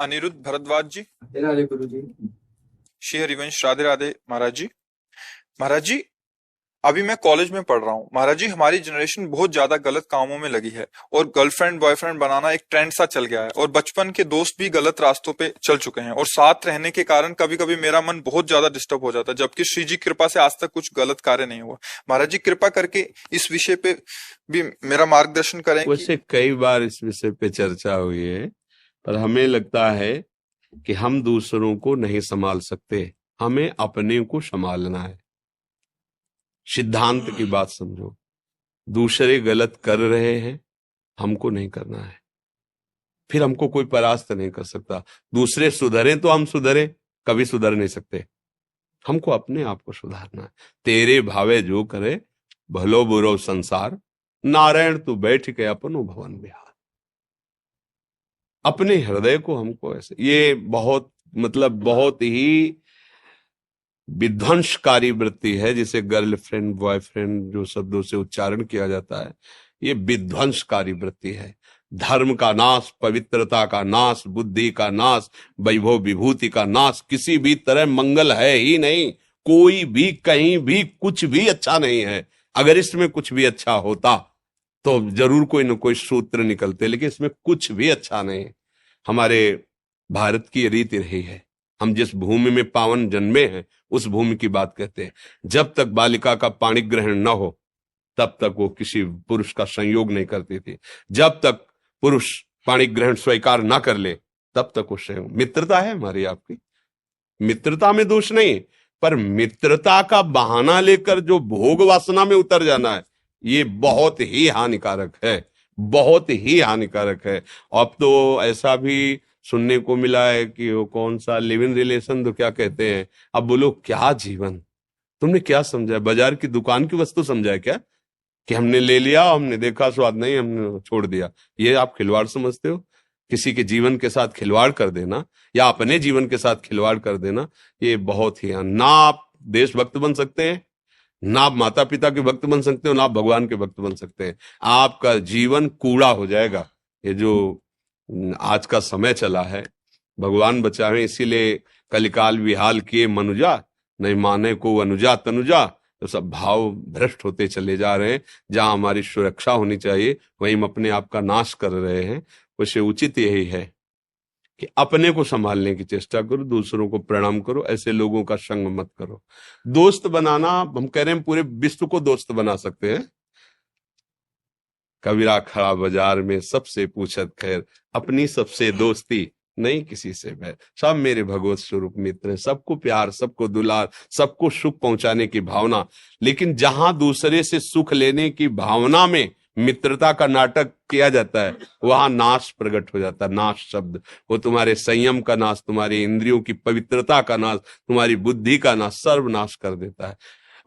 अनिरुद्ध भारद्वाज जी। राधे गुरु जी। श्री हरिवंश राधे राधे महाराज जी। महाराज जी, अभी मैं कॉलेज में पढ़ रहा हूँ। महाराज जी, हमारी जनरेशन बहुत ज्यादा गलत कामों में लगी है और गर्लफ्रेंड बॉयफ्रेंड बनाना एक ट्रेंड सा चल गया है और बचपन के दोस्त भी गलत रास्तों पे चल चुके हैं और साथ रहने के कारण कभी कभी मेरा मन बहुत ज्यादा डिस्टर्ब हो जाता है, जबकि श्री जी कृपा से आज तक कुछ गलत कार्य नहीं हुआ। महाराज जी, कृपा करके इस विषय पे भी मेरा मार्गदर्शन करें। वैसे कई बार इस विषय पे चर्चा हुई है, पर हमें लगता है कि हम दूसरों को नहीं संभाल सकते, हमें अपने को संभालना है। सिद्धांत की बात समझो, दूसरे गलत कर रहे हैं, हमको नहीं करना है, फिर हमको कोई परास्त नहीं कर सकता। दूसरे सुधरे तो हम सुधरे, कभी सुधर नहीं सकते। हमको अपने आप को सुधारना है। तेरे भावे जो करे, भलो बुरो संसार, नारायण तू बैठ के अपनो भवन बिहार। अपने हृदय को हमको ऐसे, ये बहुत ही विध्वंसकारी वृत्ति है, जिसे गर्लफ्रेंड बॉयफ्रेंड जो शब्दों से उच्चारण किया जाता है, ये विध्वंसकारी वृत्ति है। धर्म का नाश, पवित्रता का नाश, बुद्धि का नाश, वैभव विभूति का नाश, किसी भी तरह मंगल है ही नहीं। कोई भी कहीं भी कुछ भी अच्छा नहीं है। अगर इसमें कुछ भी अच्छा होता तो जरूर कोई न कोई सूत्र निकलते, लेकिन इसमें कुछ भी अच्छा नहीं। हमारे भारत की रीति रही है, हम जिस भूमि में पावन जन्मे हैं उस भूमि की बात कहते हैं। जब तक बालिका का पाणी ग्रहण न हो तब तक वो किसी पुरुष का संयोग नहीं करती थी। जब तक पुरुष पाणी ग्रहण स्वीकार ना कर ले तब तक वो संयोग। मित्रता है हमारी आपकी, मित्रता में दोष नहीं, पर मित्रता का बहाना लेकर जो भोग वासना में उतर जाना है, ये बहुत ही हानिकारक है, बहुत ही हानिकारक है। अब तो ऐसा भी सुनने को मिला है कि वो कौन सा लिव इन रिलेशन तो क्या कहते हैं। अब बोलो क्या जीवन, तुमने क्या समझा? बाजार की दुकान की वस्तु समझा है क्या? कि हमने ले लिया, हमने देखा स्वाद नहीं, हमने छोड़ दिया। ये आप खिलवाड़ समझते हो? किसी के जीवन के साथ खिलवाड़ कर देना या अपने जीवन के साथ खिलवाड़ कर देना, ये बहुत ही, ना आप देशभक्त बन सकते हैं, ना आप माता पिता के भक्त बन सकते हो, ना आप भगवान के भक्त बन सकते हैं। आपका जीवन कूड़ा हो जाएगा। ये जो आज का समय चला है, भगवान बचावे, इसीलिए कलिकाल विहाल किए मनुजा, नहीं माने को अनुजा तनुजा। तो सब भाव भ्रष्ट होते चले जा रहे हैं। जहां हमारी सुरक्षा होनी चाहिए वहीं हम अपने आप का नाश कर रहे हैं। वैसे उचित यही है कि अपने को संभालने की चेष्टा करो, दूसरों को प्रणाम करो, ऐसे लोगों का संग मत करो। दोस्त बनाना, हम कह रहे हैं पूरे विश्व को दोस्त बना सकते हैं। कबीरा खड़ा बाजार में सबसे पूछत खैर, अपनी सबसे दोस्ती नहीं किसी से बैर। सब मेरे भगवत स्वरूप मित्र हैं, सबको प्यार, सबको दुलार, सबको सुख पहुंचाने की भावना। लेकिन जहां दूसरे से सुख लेने की भावना में मित्रता का नाटक किया जाता है, वहां नाश प्रकट हो जाता है। नाश शब्द, वो तुम्हारे संयम का नाश, तुम्हारी इंद्रियों की पवित्रता का नाश, तुम्हारी बुद्धि का नाश, सर्वनाश कर देता है।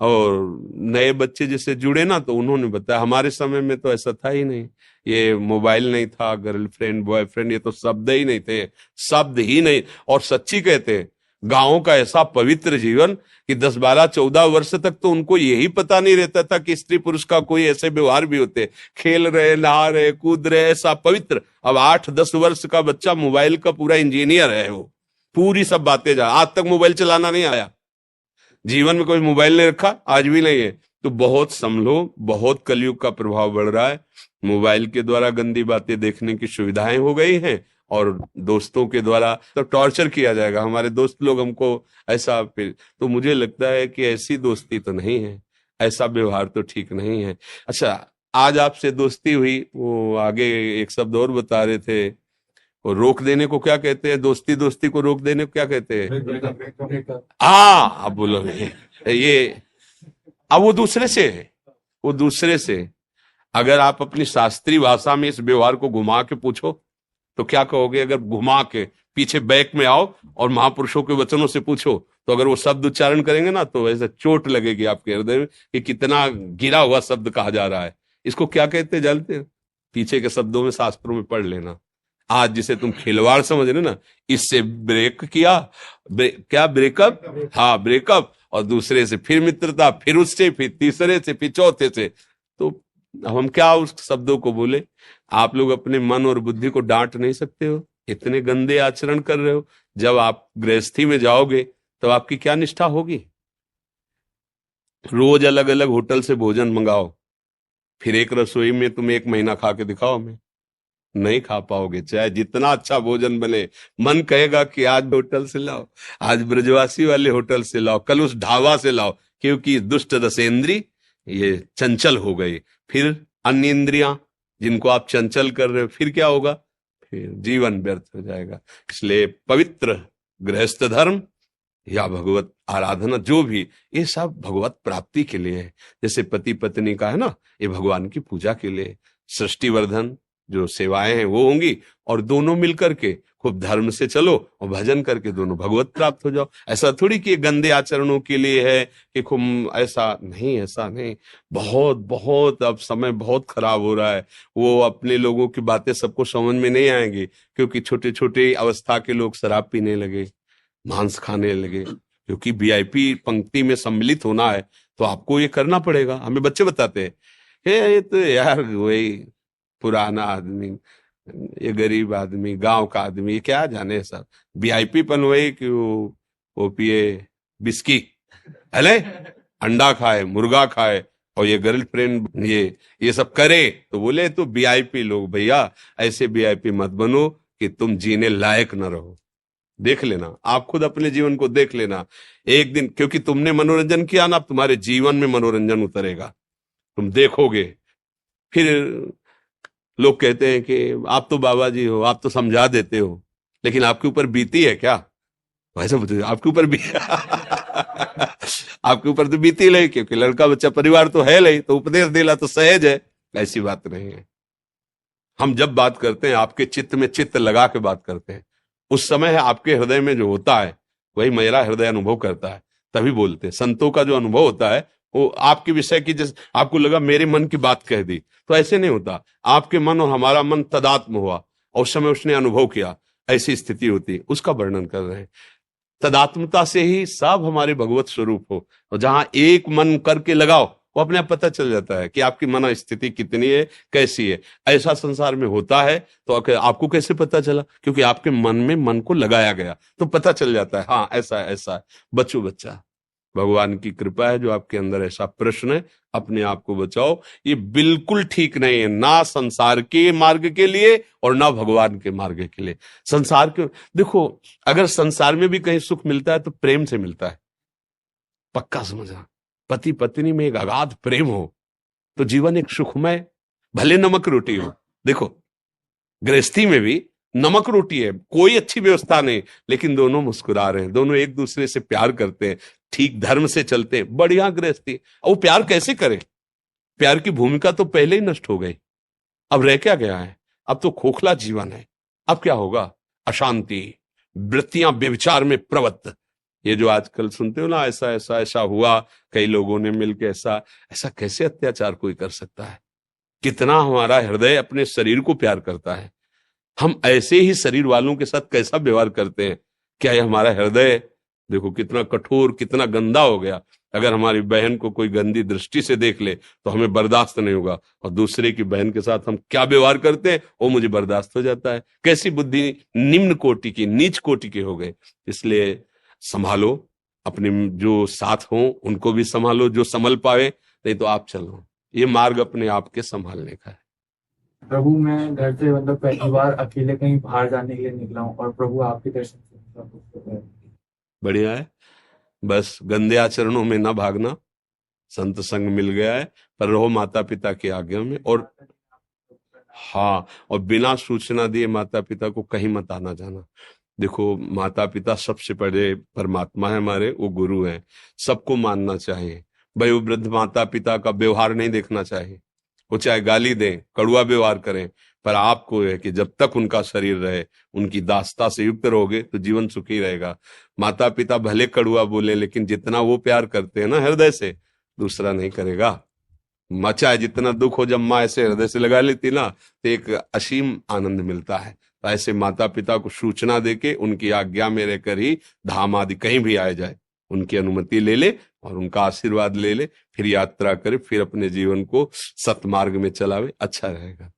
और नए बच्चे जिससे जुड़े ना, तो उन्होंने बताया हमारे समय में तो ऐसा था ही नहीं। ये मोबाइल नहीं था, गर्लफ्रेंड बॉयफ्रेंड, ये तो शब्द ही नहीं थे, शब्द ही नहीं। और सच्ची कहते हैं, गांवों का ऐसा पवित्र जीवन कि 10, 12, 14 वर्ष तक तो उनको यही पता नहीं रहता था कि स्त्री पुरुष का कोई ऐसे व्यवहार भी होते। खेल रहे, नहा रहे, कूद रहे, ऐसा पवित्र। अब 8-10 वर्ष का बच्चा मोबाइल का पूरा इंजीनियर है, वो पूरी सब बातें जा। आज तक मोबाइल चलाना नहीं आया, जीवन में कोई मोबाइल नहीं रखा, आज भी नहीं है। तो बहुत संभलो, बहुत कलयुग का प्रभाव बढ़ रहा है। मोबाइल के द्वारा गंदी बातें देखने की सुविधाएं हो गई हैं, और दोस्तों के द्वारा तो टॉर्चर किया जाएगा। हमारे दोस्त लोग हमको ऐसा, तो मुझे लगता है कि ऐसी दोस्ती तो नहीं है, ऐसा व्यवहार तो ठीक नहीं है। अच्छा, आज आपसे दोस्ती हुई, वो आगे एक शब्द और बता रहे थे, और रोक देने को क्या कहते हैं? दोस्ती दोस्ती को रोक देने को क्या कहते हैं? अब बोलो ये, अब वो दूसरे से है, वो दूसरे से। अगर आप अपनी शास्त्रीय भाषा में इस व्यवहार को घुमा के पूछो तो क्या कहोगे? अगर घुमा के पीछे बैक में आओ और महापुरुषों के वचनों से पूछो, तो अगर वो शब्द उच्चारण करेंगे ना, तो ऐसा चोट लगेगी आपके हृदय में कि कितना गिरा हुआ शब्द कहा जा रहा है। इसको क्या कहते हैं जानते हैं? पीछे के शब्दों में शास्त्रों में पढ़ लेना। आज जिसे तुम खिलवाड़ समझ रहे ना, इससे ब्रेक किया, क्या ब्रेकअप? हाँ, ब्रेकअप। और दूसरे से फिर मित्रता, फिर उससे, फिर तीसरे से, फिर चौथे से। तो हम क्या उस शब्दों को बोले? आप लोग अपने मन और बुद्धि को डांट नहीं सकते हो? इतने गंदे आचरण कर रहे हो। जब आप गृहस्थी में जाओगे तो आपकी क्या निष्ठा होगी? रोज अलग अलग होटल से भोजन मंगाओ, फिर एक रसोई में तुम 1 महीना खा के दिखाओ, हमें नहीं खा पाओगे। चाहे जितना अच्छा भोजन बने, मन कहेगा कि आज होटल से लाओ, आज ब्रजवासी वाले होटल से लाओ, कल उस ढाबा से लाओ, क्योंकि दुष्ट रसेंद्री ये चंचल हो गई। फिर अन्य इंद्रियां जिनको आप चंचल कर रहे हो, फिर क्या होगा? फिर जीवन व्यर्थ हो जाएगा। इसलिए पवित्र गृहस्थ धर्म या भगवत आराधना जो भी, ये सब भगवत प्राप्ति के लिए है। जैसे पति पत्नी का है ना, ये भगवान की पूजा के लिए। सृष्टि वर्धन जो सेवाएं हैं वो होंगी, और दोनों मिलकर के खूब धर्म से चलो और भजन करके दोनों भगवत प्राप्त हो जाओ। ऐसा थोड़ी कि गंदे आचरणों के लिए है कि खूब, ऐसा नहीं, ऐसा नहीं। बहुत बहुत अब समय बहुत खराब हो रहा है। वो अपने लोगों की बातें सबको समझ में नहीं आएंगी, क्योंकि छोटे छोटे अवस्था के लोग शराब पीने लगे, मांस खाने लगे। क्योंकि वीआईपी पंक्ति में सम्मिलित होना है तो आपको ये करना पड़ेगा। हमें बच्चे बताते हैं, ये तो यार वही पुराना आदमी, ये गरीब आदमी, गांव का आदमी, ये क्या जाने सब वीआईपी पन, वही कि वो पिए बिस्की, अले अंडा खाए, मुर्गा खाए, और ये गर्लफ्रेंड ये सब करे। तो बोले तो वीआईपी लोग, भैया ऐसे वीआईपी मत बनो कि तुम जीने लायक न रहो। देख लेना, आप खुद अपने जीवन को देख लेना एक दिन, क्योंकि तुमने मनोरंजन किया ना, तुम्हारे जीवन में मनोरंजन उतरेगा, तुम देखोगे। फिर लोग कहते हैं कि आप तो बाबा जी हो, आप तो समझा देते हो, लेकिन आपके ऊपर बीती है क्या? वैसे बताइए, आपके ऊपर भी आपके ऊपर तो बीती नहीं, क्योंकि लड़का बच्चा परिवार तो है नहीं, तो उपदेश देना तो सहज है। ऐसी बात नहीं है। हम जब बात करते हैं आपके चित्त में चित्त लगा के बात करते हैं, उस समय आपके हृदय में जो होता है वही मेरा हृदय अनुभव करता है, तभी बोलते हैं। संतों का जो अनुभव होता है वो आपके विषय की, जैसे आपको लगा मेरे मन की बात कह दी, तो ऐसे नहीं होता। आपके मन और हमारा मन तदात्म हुआ और उस समय उसने अनुभव किया, ऐसी स्थिति होती, उसका वर्णन कर रहे हैं। तदात्मता से ही सब हमारे भगवत स्वरूप हो, और जहां एक मन करके लगाओ, वो अपने आप पता चल जाता है कि आपकी मन स्थिति कितनी है, कैसी है। ऐसा संसार में होता है। तो आपको कैसे पता चला? क्योंकि आपके मन में मन को लगाया गया, तो पता चल जाता है, हाँ ऐसा है, ऐसा है। बच्चों बच्चा, भगवान की कृपा है जो आपके अंदर ऐसा प्रश्न है, अपने आप को बचाओ। ये बिल्कुल ठीक नहीं है, ना संसार के मार्ग के लिए और ना भगवान के मार्ग के लिए। संसार के, देखो, अगर संसार में भी कहीं सुख मिलता है तो प्रेम से मिलता है, पक्का समझना। पति पत्नी में एक अगाध प्रेम हो तो जीवन एक सुखमय, भले नमक रोटी हो। देखो, गृहस्थी में भी नमक रोटी है, कोई अच्छी व्यवस्था नहीं, लेकिन दोनों मुस्कुरा रहे हैं, दोनों एक दूसरे से प्यार करते हैं, ठीक धर्म से चलते हैं, बढ़िया गृहस्थी। और वो प्यार कैसे करें? प्यार की भूमिका तो पहले ही नष्ट हो गई, अब रह क्या गया है? अब तो खोखला जीवन है। अब क्या होगा? अशांति, वृत्तियां व्यभिचार में प्रवृत्त। ये जो आजकल सुनते हो ना, ऐसा ऐसा ऐसा हुआ, कई लोगों ने मिलकर ऐसा ऐसा, कैसे अत्याचार कोई कर सकता है? कितना हमारा हृदय अपने शरीर को प्यार करता है, हम ऐसे ही शरीर वालों के साथ कैसा व्यवहार करते हैं? क्या ये हमारा हृदय देखो कितना कठोर, कितना गंदा हो गया। अगर हमारी बहन को कोई गंदी दृष्टि से देख ले तो हमें बर्दाश्त नहीं होगा, और दूसरे की बहन के साथ हम क्या व्यवहार करते हैं वो मुझे बर्दाश्त हो जाता है। कैसी बुद्धि निम्न कोटि की, नीच कोटि के हो गए। इसलिए संभालो, अपने जो साथ हो उनको भी संभालो, जो संभल पाए, नहीं तो आप चलो। ये मार्ग अपने आप के संभालने का है। प्रभु, मैं घर से मतलब पहली बार अकेले कहीं बाहर जाने के लिए निकला हूँ, और प्रभु आपके दर्शन से सब कुछ बढ़िया है। बस गंदे आचरणों में ना भागना, संत संग मिल गया है, पर रहो माता पिता की आज्ञा में। और हाँ, और बिना सूचना दिए माता पिता को कहीं मत आना जाना। देखो, माता पिता सबसे बड़े परमात्मा है हमारे, वो गुरु हैं, सबको मानना चाहिए। वयोवृद्ध माता पिता का व्यवहार नहीं देखना चाहिए, वो चाहे गाली दें, कड़ुआ व्यवहार करें, पर आपको है कि जब तक उनका शरीर रहे, उनकी दासता से युक्त रहोगे तो जीवन सुखी रहेगा। माता पिता भले कड़ुआ बोले, लेकिन जितना वो प्यार करते हैं ना हृदय से, दूसरा नहीं करेगा। चाहे जितना दुख हो, जब माँ ऐसे हृदय से लगा लेती ना, तो एक असीम आनंद मिलता है। तो ऐसे माता पिता को सूचना देके उनकी आज्ञा में रहकर ही धाम आदि कहीं भी आए जाए, उनकी अनुमति ले ले और उनका आशीर्वाद ले ले, फिर यात्रा करे, फिर अपने जीवन को सतमार्ग में चलावे, अच्छा रहेगा।